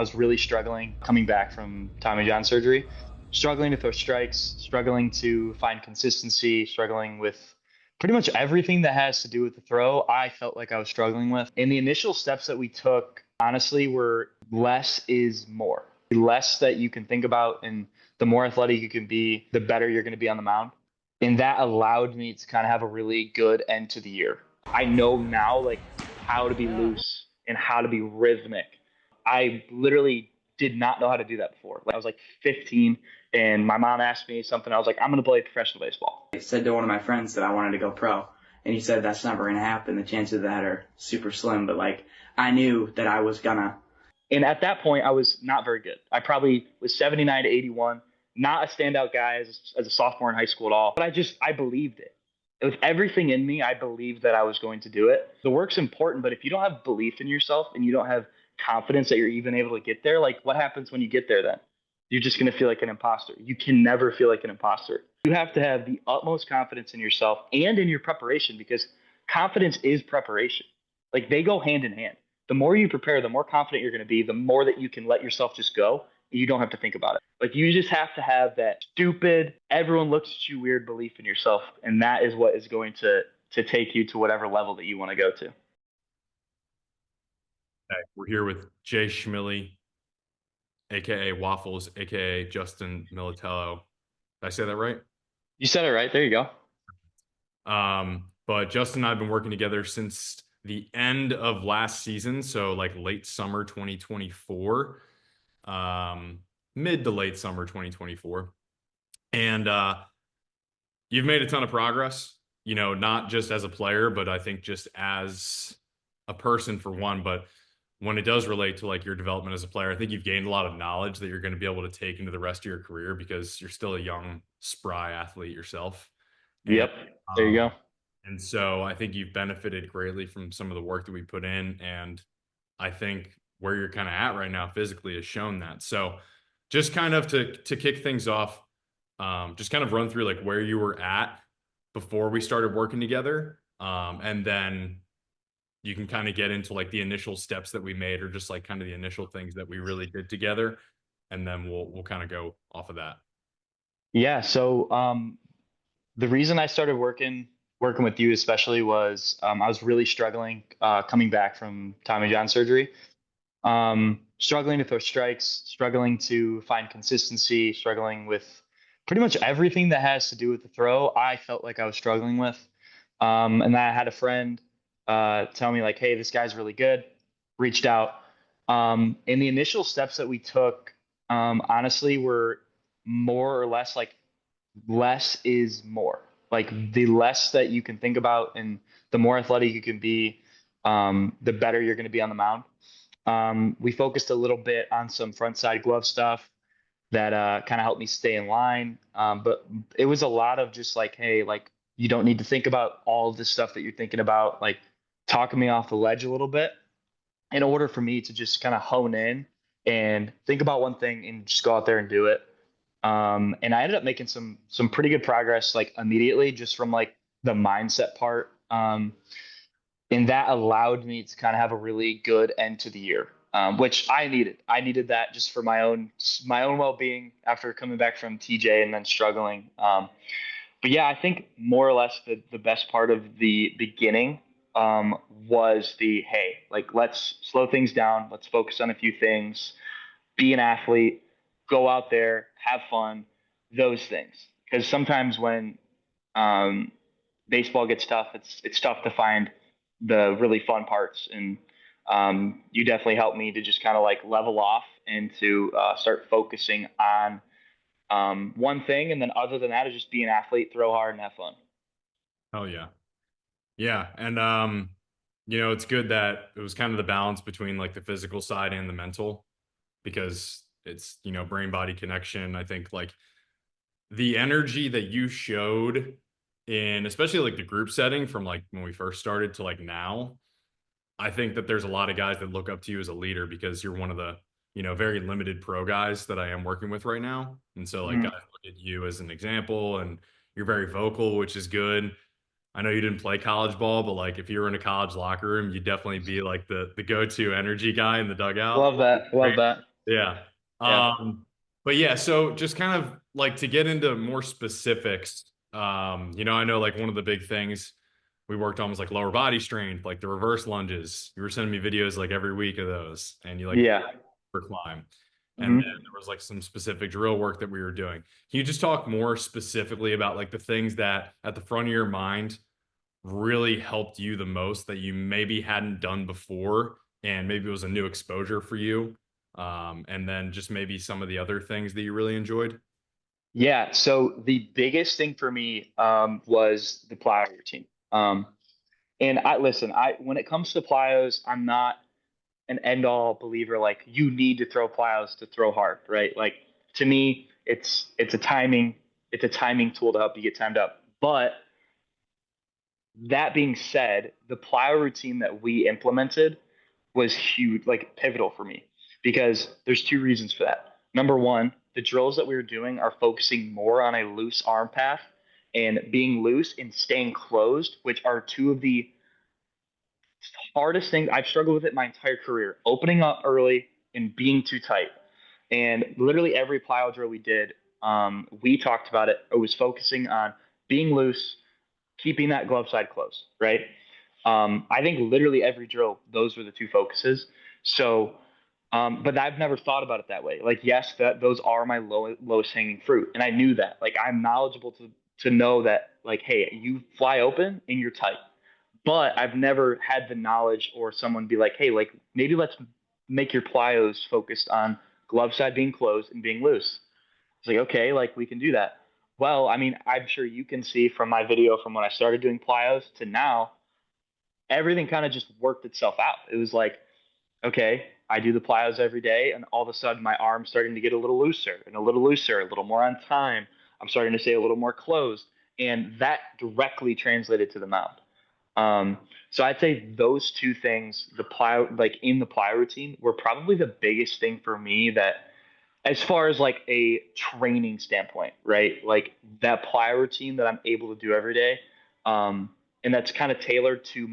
was really struggling coming back from Tommy John surgery, struggling to throw strikes, struggling to find consistency, struggling with pretty much everything that has to do with the throw. I felt like I was struggling with. And the initial steps that we took, honestly, were less is more. The less that you can think about and the more athletic you can be, the better you're going to be on the mound. And that allowed me to kind of have a really good end to the year. I know now like how to be loose and how to be rhythmic. I literally did not know how to do that before. Like, I was like 15 and my mom asked me something. I was like, I'm going to play professional baseball. I said to one of my friends that I wanted to go pro, and he said that's never going to happen. The chances of that are super slim, but like I knew that I was gonna. And at that point, I was not very good. I probably was 79 to 81, not a standout guy as a sophomore in high school at all. But I believed it. With everything in me, I believed that I was going to do it. The work's important, but if you don't have belief in yourself and you don't have confidence that you're even able to get there, like what happens when you get there then? You're just going to feel like an imposter. You can never feel like an imposter. You have to have the utmost confidence in yourself and in your preparation, because confidence is preparation. Like, they go hand in hand. The more you prepare, the more confident you're going to be, the more that you can let yourself just go. And you don't have to think about it. Like, you just have to have that stupid, everyone looks at you weird belief in yourself. And that is what is going to take you to whatever level that you want to go to. Okay, we're here with Jay Schmilly, aka Waffles, aka Justin Militello. Did I say that right? You said it right. There you go. But Justin and I have been working together since the end of last season, so like late summer 2024, mid to late summer 2024. And you've made a ton of progress, you know, not just as a player, but I think just as a person for one. But when it does relate to like your development as a player, I think you've gained a lot of knowledge that you're going to be able to take into the rest of your career, because you're still a young, spry athlete yourself. Yep. There you go. And so I think you've benefited greatly from some of the work that we put in. And I think where you're kind of at right now physically has shown that. So just kind of to kick things off, just kind of run through like where you were at before we started working together. And then you can kind of get into like the initial steps that we made, or just like kind of the initial things that we really did together. And then we'll kind of go off of that. Yeah. So the reason I started working with you especially was I was really struggling coming back from Tommy John surgery. Struggling to throw strikes, struggling to find consistency, struggling with pretty much everything that has to do with the throw. I felt like I was struggling with. And I had a friend tell me like, hey, this guy's really good. Reached out. And the initial steps that we took, honestly, were more or less like less is more. Like, the less that you can think about and the more athletic you can be, the better you're going to be on the mound. We focused a little bit on some front side glove stuff that kind of helped me stay in line. But it was a lot of just like, hey, like, you don't need to think about all of the stuff that you're thinking about, like talking me off the ledge a little bit in order for me to just kind of hone in and think about one thing and just go out there and do it. And I ended up making some pretty good progress like immediately, just from like the mindset part. And that allowed me to kind of have a really good end to the year, which I needed. I needed that just for my own well-being after coming back from TJ and then struggling. But yeah, I think more or less the best part of the beginning was hey, like, let's slow things down. Let's focus on a few things. Be an athlete. Go out there, have fun, those things. Because sometimes when baseball gets tough, it's tough to find the really fun parts. And you definitely helped me to just kind of like level off and to start focusing on one thing. And then other than that is just be an athlete, throw hard, and have fun. Oh yeah. Yeah. And you know, it's good that it was kind of the balance between like the physical side and the mental, because it's, you know, brain body connection. I think like the energy that you showed in especially like the group setting from like when we first started to like now, I think that there's a lot of guys that look up to you as a leader, because you're one of the, you know, very limited pro guys that I am working with right now. And so like guys look at you as an example, and you're very vocal, which is good. I know you didn't play college ball, but like if you were in a college locker room, you'd definitely be like the go-to energy guy in the dugout. Love that. Love that. Yeah. Yeah. But yeah, so just kind of like to get into more specifics, I know like one of the big things we worked on was like lower body strength, like the reverse lunges. You were sending me videos like every week of those, and you like Yeah. for climb. And then Hmm. there was like some specific drill work that we were doing. Can you just talk more specifically about like the things that at the front of your mind really helped you the most that you maybe hadn't done before, and maybe it was a new exposure for you? And then just maybe some of the other things that you really enjoyed. Yeah. So the biggest thing for me was the plyo routine. And I listen, when it comes to plyos, I'm not an end all believer. Like you need to throw plyos to throw hard, right? Like to me, it's a timing tool to help you get timed up. But that being said, the plyo routine that we implemented was huge, like pivotal for me because there's two reasons for that. Number one, the drills that we were doing are focusing more on a loose arm path and being loose and staying closed, which are two of the hardest things I've struggled with it my entire career. Opening up early and being too tight. And literally every plyo drill we did, we talked about it. It was focusing on being loose, keeping that glove side closed, right? I think literally every drill, those were the two focuses. So, but I've never thought about it that way. Like, yes, that those are my lowest hanging fruit, and I knew that. Like, I'm knowledgeable to know that. Like, hey, you fly open and you're tight. But I've never had the knowledge or someone be like, hey, like maybe let's make your plyos focused on glove side being closed and being loose. It's like, okay, like we can do that. Well, I mean, I'm sure you can see from my video from when I started doing plyos to now, everything kind of just worked itself out. It was like, okay, I do the plyos every day, and all of a sudden my arm's starting to get a little looser and a little looser, a little more on time. I'm starting to stay a little more closed, and that directly translated to the mound. Um, so I'd say those two things, the plyo, like in the plyo routine, were probably the biggest thing for me that as far as like a training standpoint, right? Like that plyo routine that I'm able to do every day, um, and that's kind of tailored to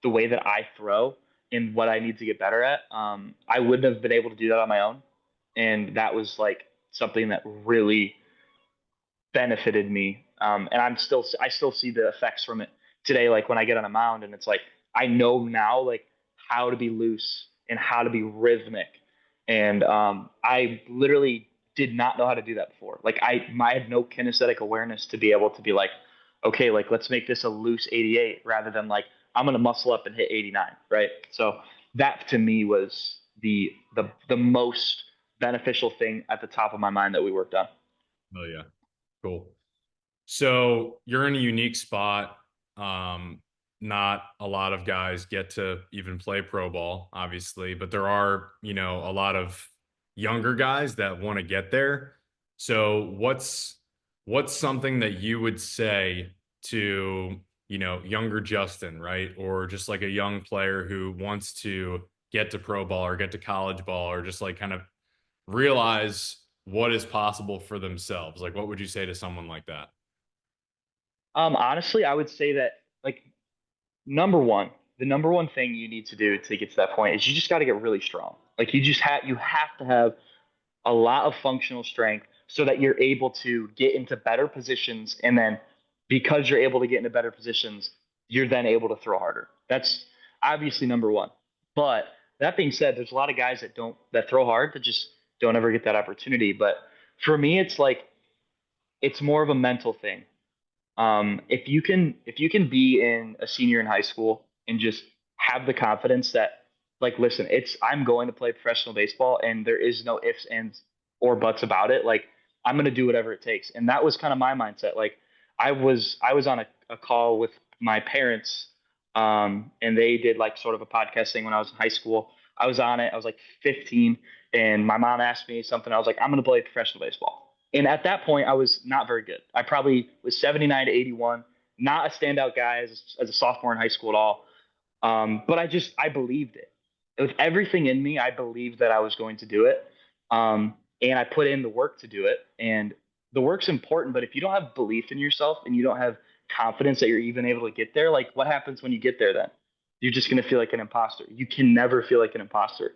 the way that I throw and what I need to get better at. I wouldn't have been able to do that on my own, and that was like something that really benefited me. And I still see the effects from it today. Like when I get on a mound, and it's like I know now like how to be loose and how to be rhythmic. And I literally did not know how to do that before. Like I had no kinesthetic awareness to be able to be like, okay, like let's make this a loose 88 rather than like I'm gonna muscle up and hit 89, right? So that to me was the most beneficial thing at the top of my mind that we worked on. Oh yeah, cool. So you're in a unique spot. Um, Not a lot of guys get to even play pro ball, obviously, but there are, a lot of younger guys that want to get there. So what's something that you would say to, younger Justin, right? Or just like a young player who wants to get to pro ball or get to college ball or just like kind of realize what is possible for themselves? Like what would you say to someone like that? Honestly, I would say that like number one, the number one thing you need to do to get to that point is you just got to get really strong. Like you have to have a lot of functional strength so that you're able to get into better positions, and then because you're able to get into better positions, you're then able to throw harder. That's obviously number one. But that being said, there's a lot of guys that throw hard that just don't ever get that opportunity. But for me, it's like it's more of a mental thing. If you can be in a senior in high school and just have the confidence that like listen, it's I'm going to play professional baseball and there is no ifs ands or buts about it. Like I'm gonna do whatever it takes. And that was kind of my mindset. Like I was on a call with my parents, and they did like sort of a podcast thing when I was in high school. I was on it. I was like 15, and my mom asked me something. I was like, I'm gonna play professional baseball. And at that point, I was not very good. I probably was 79 to 81, not a standout guy as a sophomore in high school at all. But I believed it. With everything in me, I believed that I was going to do it. And I put in the work to do it. And the work's important, but if you don't have belief in yourself and you don't have confidence that you're even able to get there, like what happens when you get there then? You're just going to feel like an imposter. You can never feel like an imposter.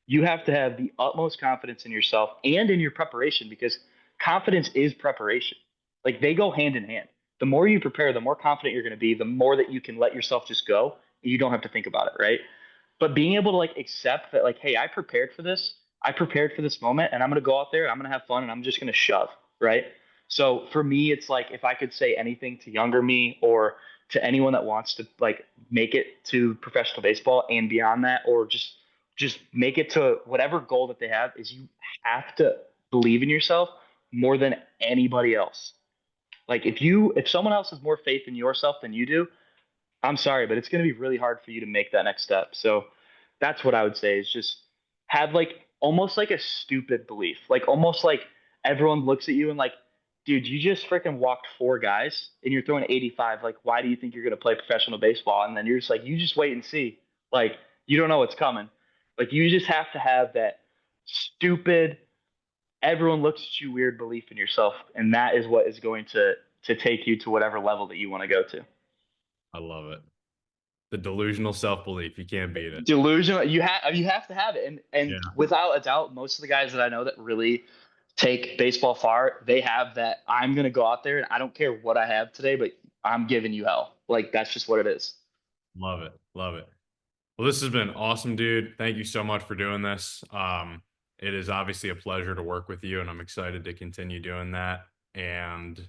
you have to have the utmost confidence in yourself and in your preparation, because confidence is preparation. Like they go hand in hand. The more you prepare, the more confident you're going to be, the more that you can let yourself just go and you don't have to think about it, right? But being able to like accept that, like, hey, I prepared for this. I prepared for this moment, and I'm going to go out there, I'm going to have fun, and I'm just going to shove, right? So for me, it's like if I could say anything to younger me or to anyone that wants to like make it to professional baseball and beyond that, or just make it to whatever goal that they have, is you have to believe in yourself more than anybody else. Like if someone else has more faith in yourself than you do, I'm sorry, but it's going to be really hard for you to make that next step. So that's what I would say, is just have like almost like a stupid belief, like almost like everyone looks at you and like, dude, you just freaking walked four guys and you're throwing 85. Like, why do you think you're going to play professional baseball? And then you're just like, you just wait and see. Like, you don't know what's coming. Like, you just have to have that stupid, everyone looks at you weird belief in yourself. And that is what is going to take you to whatever level that you want to go to. I love it. The delusional self-belief. You can't beat it. Delusional. You have to have it, and Yeah. without a doubt, most of the guys that I know that really take baseball far, they have that. I'm gonna go out there and I don't care what I have today, but I'm giving you hell. Like that's just what it is. Love it. Love it. Well, this has been awesome, dude. Thank you so much for doing this. It is obviously a pleasure to work with you, and I'm excited to continue doing that. And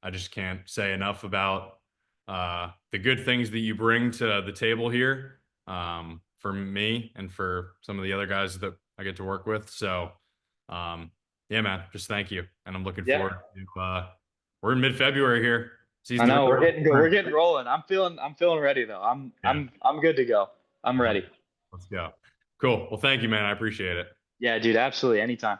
I just can't say enough about the good things that you bring to the table here, for me and for some of the other guys that I get to work with. So, yeah, man, just thank you. And I'm looking Yeah, forward to, we're in mid-February here. I Season's know really we're getting rolling. I'm feeling ready though. I'm yeah. I'm I'm good to go. I'm All right, ready. let's go. Cool. Well, thank you, man. I appreciate it. Yeah, dude, absolutely, anytime.